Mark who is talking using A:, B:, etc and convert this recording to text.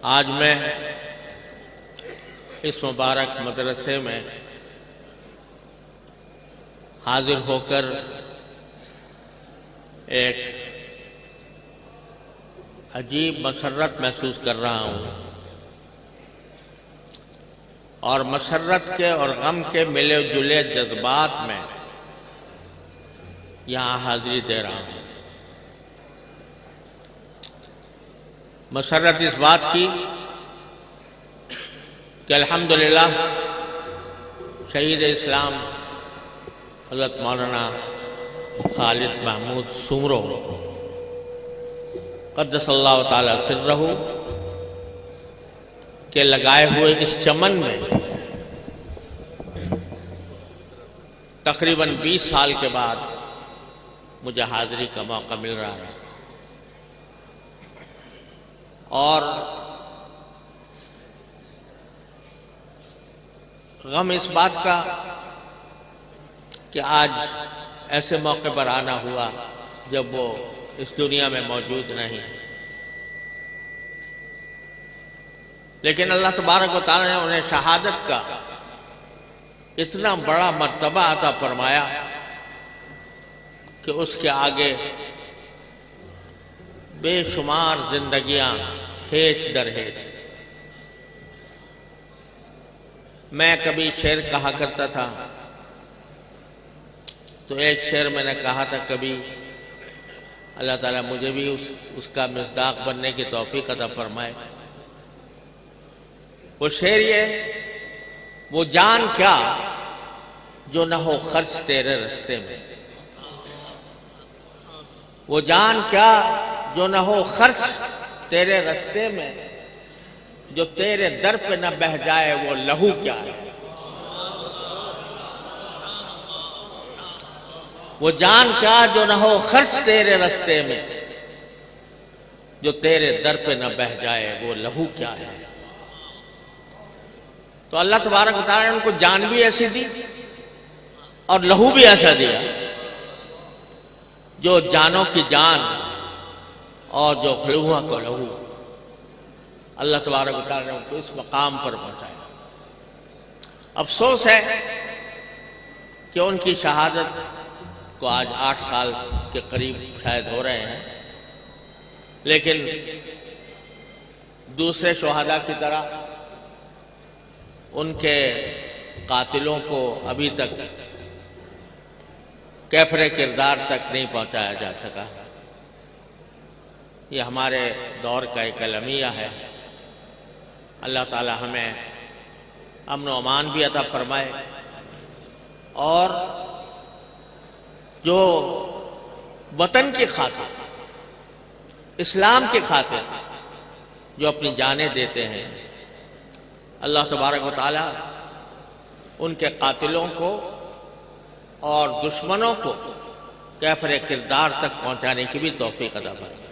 A: آج میں اس مبارک مدرسے میں حاضر ہو کر ایک عجیب مسرت محسوس کر رہا ہوں اور مسرت کے اور غم کے ملے جلے جذبات میں یہاں حاضری دے رہا ہوں۔ مسرت اس بات کی کہ الحمدللہ شہید اسلام حضرت مولانا خالد محمود سومرو قدس اللہ تعالی سرہ کے لگائے ہوئے اس چمن میں تقریباً 20 سال کے بعد مجھے حاضری کا موقع مل رہا ہے، اور غم اس بات کا کہ آج ایسے موقع پر آنا ہوا جب وہ اس دنیا میں موجود نہیں، لیکن اللہ تبارک و تعالی نے انہیں شہادت کا اتنا بڑا مرتبہ عطا فرمایا کہ اس کے آگے بے شمار زندگیاں ہیچ در ہیچ۔ میں کبھی شعر کہا کرتا تھا تو ایک شعر میں نے کہا تھا کبھی اللہ تعالیٰ مجھے بھی اس کا مصداق بننے کی توفیق عطا فرمائے۔ وہ شعر یہ، وہ جان کیا جو نہ ہو خرچ تیرے رستے میں، وہ جان کیا جو نہ ہو خرچ تیرے رستے میں، جو تیرے در پہ نہ بہہ جائے وہ لہو کیا ہے۔ وہ جان کیا جو نہ ہو خرچ تیرے رستے میں، جو تیرے در پہ نہ بہہ جائے وہ لہو کیا ہے۔ تو اللہ تبارک و تعالیٰ نے ان کو جان بھی ایسی دی اور لہو بھی ایسا دیا جو جانوں کی جان اور جو لہووں کو لہو، اللہ تبارک و تعالیٰ نے ان کو اس مقام پر پہنچایا۔ افسوس ہے کہ ان کی شہادت کو آج 8 سال کے قریب شاید ہو رہے ہیں، لیکن دوسرے شہداء کی طرح ان کے قاتلوں کو ابھی تک کیفر کردار تک نہیں پہنچایا جا سکا۔ یہ ہمارے دور کا ایک المیہ ہے۔ اللہ تعالی ہمیں امن و امان بھی عطا فرمائے، اور جو وطن کی خاطر، اسلام کی خاطر جو اپنی جانیں دیتے ہیں، اللہ تبارک و تعالی ان کے قاتلوں کو اور دشمنوں کو کیفر کردار تک پہنچانے کی بھی توفیق عطا فرمائے۔